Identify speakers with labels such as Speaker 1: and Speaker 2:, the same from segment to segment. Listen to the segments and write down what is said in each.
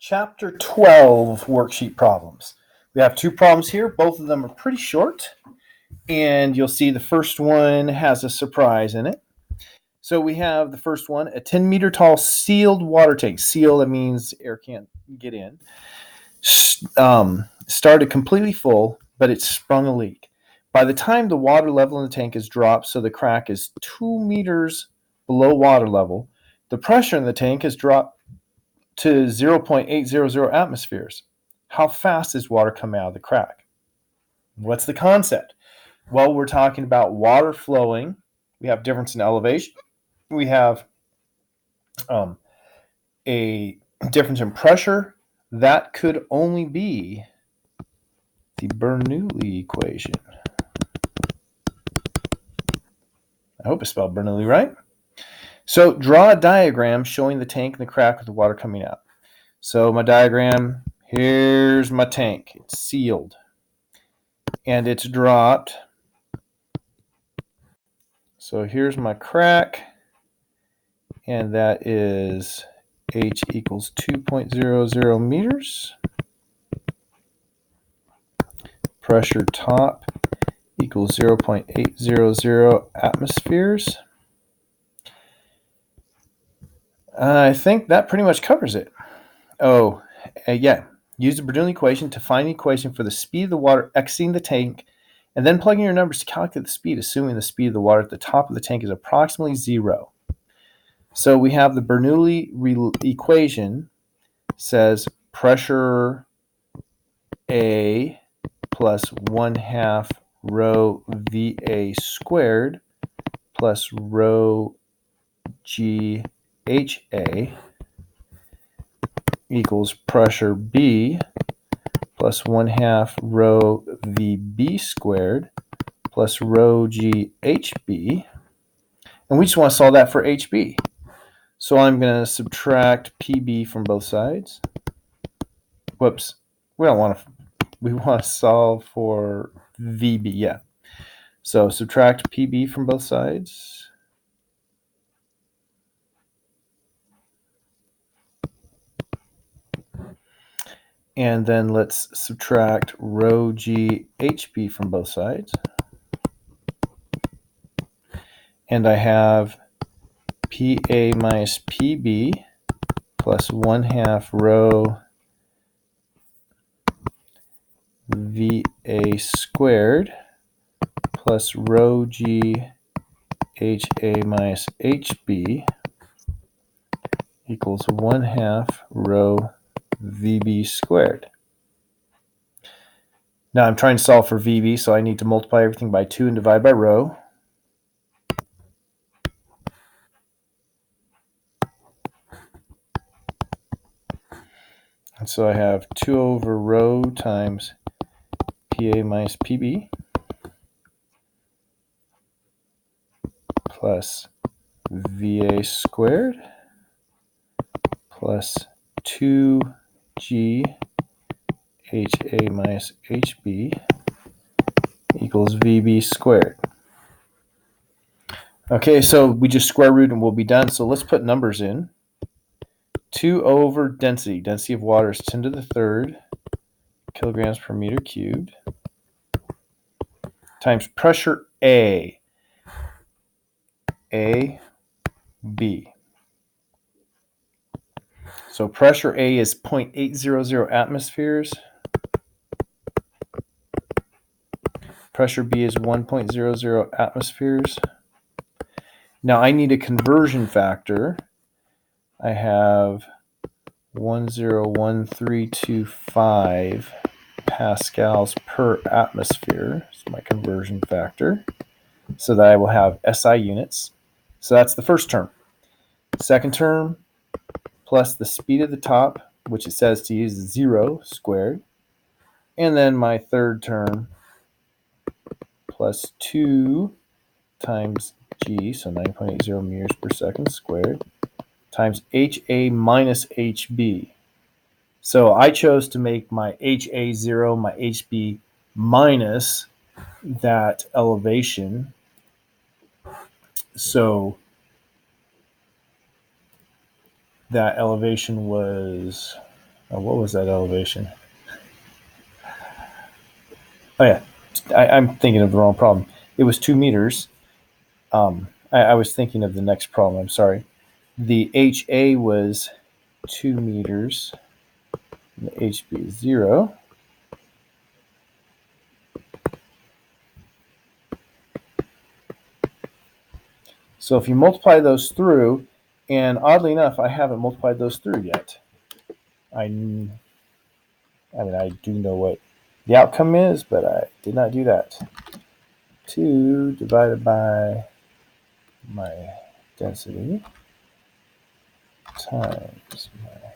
Speaker 1: Chapter 12, worksheet problems. We have two problems here. Both of them are pretty short, and you'll see the first one has a surprise in it. So we have the first one, a 10-meter tall sealed water tank. Sealed, that means air can't get in. Started completely full, but it sprung a leak. By the time the water level in the tank is dropped so the crack is 2 meters below water level, the pressure in the tank has dropped to 0.800 atmospheres. How fast is water coming out of the crack? What's the concept? Well, we're talking about water flowing. We have difference in elevation. We have a difference in pressure. That could only be the Bernoulli equation. I hope I spelled Bernoulli right. So draw a diagram showing the tank and the crack with the water coming out. So my diagram, here's my tank. It's sealed. And it's dropped. So here's my crack. And that is H equals 2.00 meters. Pressure top equals 0.800 atmospheres. I think that pretty much covers it. Yeah. Use the Bernoulli equation to find the equation for the speed of the water exiting the tank, and then plug in your numbers to calculate the speed, assuming the speed of the water at the top of the tank is approximately 0. So we have the Bernoulli equation says pressure A plus 1/2 rho VA squared plus rho GHA equals pressure B plus 1/2 rho VB squared plus rho GHB. And we just want to solve that for HB. So I'm going to subtract PB from both sides. Whoops. We want to solve for VB, yeah. So subtract PB from both sides. And then let's subtract rho GHB from both sides. And I have PA minus PB plus 1/2 rho VA squared plus rho GHA minus HB equals 1/2 rho VB squared. Now I'm trying to solve for VB, so I need to multiply everything by 2 and divide by rho. And so I have 2 over rho times PA minus PB plus VA squared plus 2G HA minus HB equals VB squared. Okay, so we just square root and we'll be done. So let's put numbers in. 2 over density. Density of water is 10 to the third kilograms per meter cubed times pressure A. B. So pressure A is 0.800 atmospheres. Pressure B is 1.00 atmospheres. Now I need a conversion factor. I have 1.01325 pascals per atmosphere. It's my conversion factor. So that I will have SI units. So that's the first term. Second term plus the speed of the top, which it says to use 0 squared. And then my third term plus 2 times G, so 9.80 meters per second squared, times HA minus HB. So I chose to make my HA 0, my HB minus that elevation. So that elevation was what was that elevation? Oh yeah, I'm thinking of the wrong problem. It was 2 meters. I was thinking of the next problem. I'm sorry. The HA was 2 meters. And the HB is 0. So if you multiply those through, and oddly enough, I haven't multiplied those through yet. I mean, I do know what the outcome is, but I did not do that. 2 divided by my density times my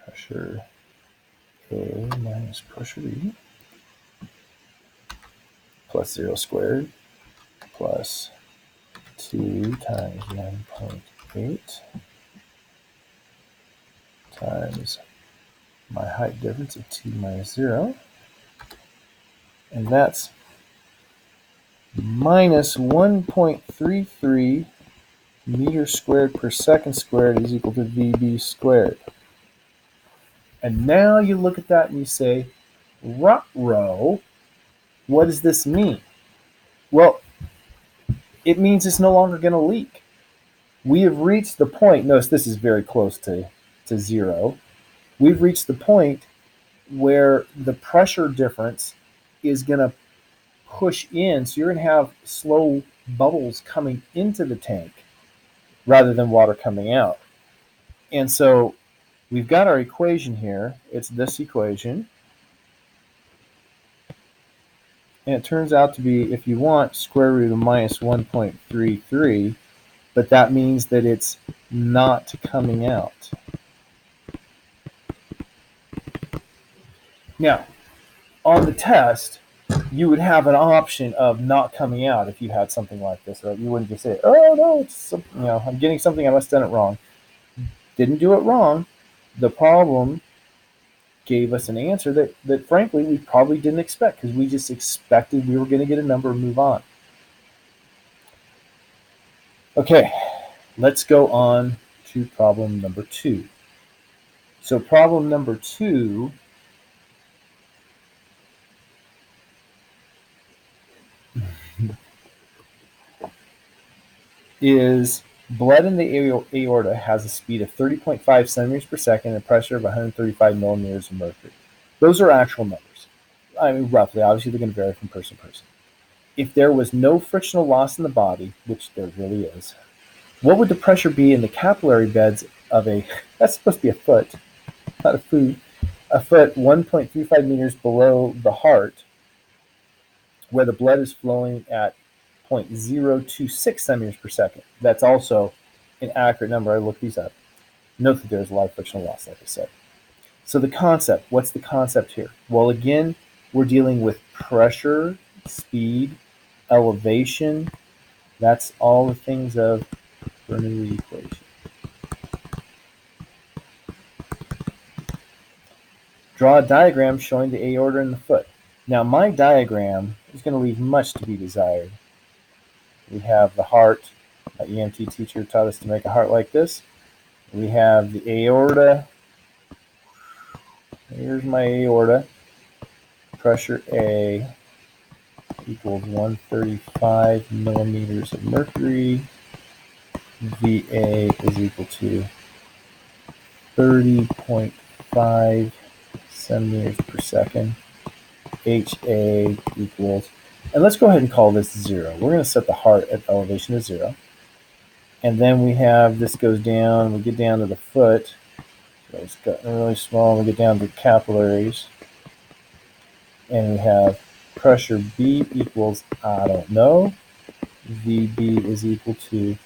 Speaker 1: pressure A minus pressure B plus 0 squared plus 2 times 1.8 times my height difference of 2 minus 0. And that's minus 1.33 meters squared per second squared is equal to VB squared. And now you look at that and you say, ruh-roh, what does this mean? Well, it means it's no longer going to leak. We have reached the point, notice this is very close to 0. We've reached the point where the pressure difference is going to push in. So you're going to have slow bubbles coming into the tank rather than water coming out. And so we've got our equation here. It's this equation. And it turns out to be, if you want, square root of minus 1.33, but that means that it's not coming out. Now, on the test, you would have an option of not coming out if you had something like this, right? You wouldn't just say, oh, no, it's, I'm getting something, I must have done it wrong. Didn't do it wrong. The problem gave us an answer that frankly, we probably didn't expect because we just expected we were going to get a number and move on. Okay, let's go on to problem number 2. So problem number 2 is blood in the aorta has a speed of 30.5 centimeters per second and a pressure of 135 millimeters of mercury. Those are actual numbers. I mean, roughly. Obviously, they're going to vary from person to person. If there was no frictional loss in the body, which there really is, what would the pressure be in the capillary beds of that's supposed to be a foot, not a foot, a foot 1.35 meters below the heart, where the blood is flowing at 0.026 centimeters per second. That's also an accurate number. I looked these up. Note that there's a lot of frictional loss, like I said. So the concept, what's the concept here? Well, again, we're dealing with pressure, speed, elevation. That's all the things of Bernoulli equation. Draw a diagram showing the aorta and the foot. Now, my diagram is going to leave much to be desired. We have the heart. My EMT teacher taught us to make a heart like this. We have the aorta. Here's my aorta. Pressure A equals 135 millimeters of mercury. VA is equal to 30.5 centimeters per second. HA equals, and let's go ahead and call this 0. We're going to set the heart at elevation to 0. And then we have, this goes down, we get down to the foot. So it's gotten really small, we get down to capillaries. And we have pressure B equals, I don't know. VB is equal to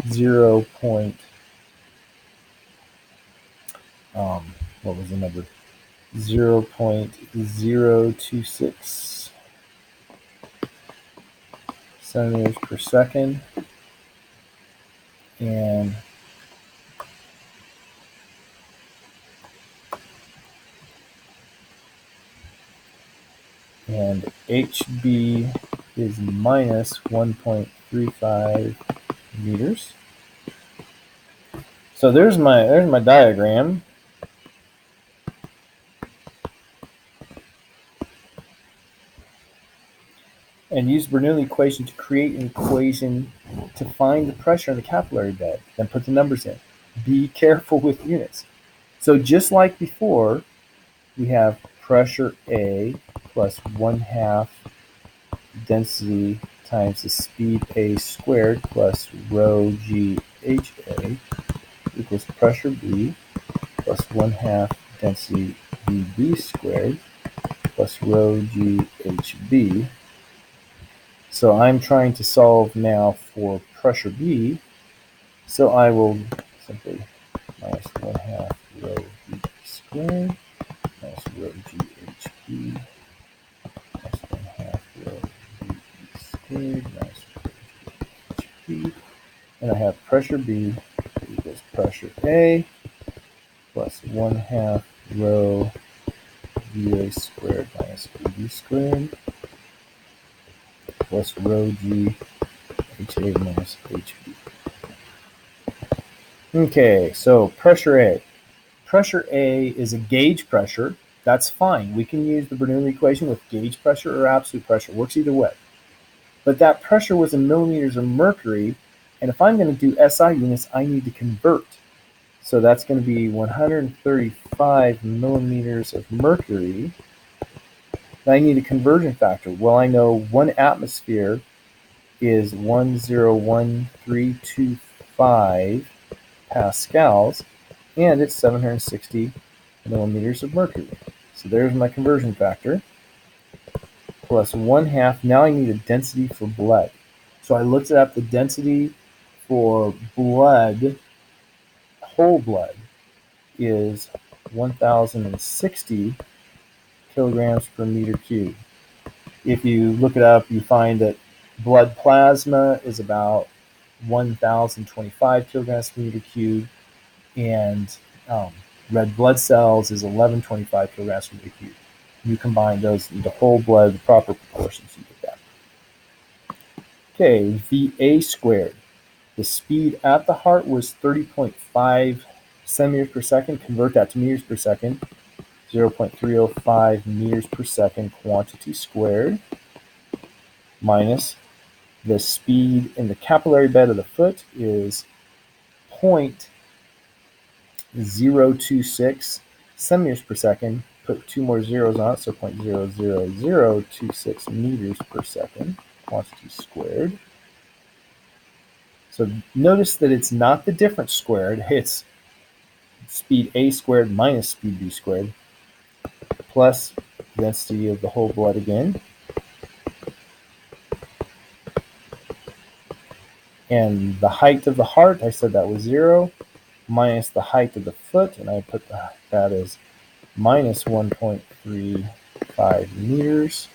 Speaker 1: 0. What was the number? 0.026 centimeters per second. And HB is minus 1.35 meters. So there's my diagram. and use the Bernoulli equation to create an equation to find the pressure in the capillary bed. Then put the numbers in. Be careful with units. So just like before, we have pressure A plus 1/2 density times the speed A squared plus rho GHA equals pressure B plus 1/2 density VB squared plus rho GHB. So I'm trying to solve now for pressure B. So I will simply minus 1/2 rho VB squared minus rho GHB minus 1/2 rho VB squared minus rho GHB. And I have pressure B equals pressure A plus 1/2 rho VA squared minus BB squared plus rho G HA minus HB. Okay, so pressure A. Pressure A is a gauge pressure. That's fine. We can use the Bernoulli equation with gauge pressure or absolute pressure. Works either way. But that pressure was in millimeters of mercury, and if I'm going to do SI units, I need to convert. So that's going to be 135 millimeters of mercury. And I need a conversion factor. Well, I know 1 atmosphere is 101,325 pascals, and it's 760 millimeters of mercury. So there's my conversion factor. Plus 1/2. Now I need a density for blood. So I looked up the density for blood, whole blood, is 1,060 kilograms per meter cubed. If you look it up, you find that blood plasma is about 1,025 kilograms per meter cubed, and red blood cells is 1,125 kilograms per meter cubed. You combine those into whole blood, the proper proportions, you get that. Okay, VA squared. The speed at the heart was 30.5 centimeters per second. Convert that to meters per second. 0.305 meters per second quantity squared minus the speed in the capillary bed of the foot is 0.026 centimeters per second. Put 2 more zeros on it, so 0.00026 meters per second quantity squared. So notice that it's not the difference squared, it's speed A squared minus speed B squared plus density of the whole blood again. And the height of the heart, I said that was 0, minus the height of the foot, and I put that as minus 1.35 meters.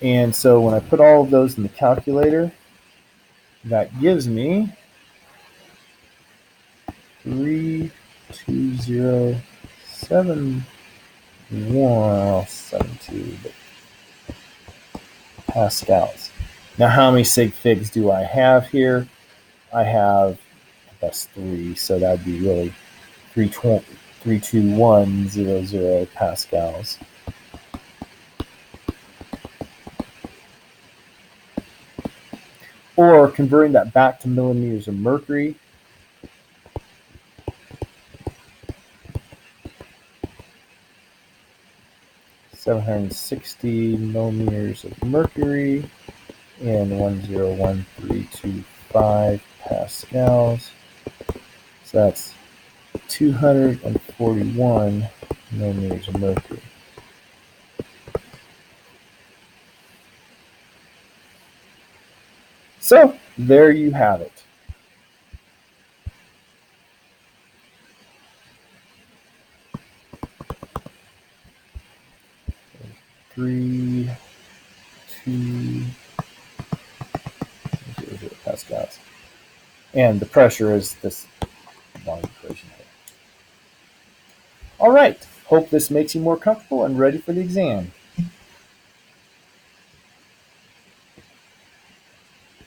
Speaker 1: And so when I put all of those in the calculator, that gives me 3207172 pascals. Now, how many sig figs do I have here? I have, that's 3, so that'd be really 32100 pascals. Or converting that back to millimeters of mercury, (760 millimeters of mercury) and 101,325 pascals. So that's 241 millimeters of mercury. So there you have it. Three, 2, 0 pascals. And the pressure is this long equation here. All right. Hope this makes you more comfortable and ready for the exam.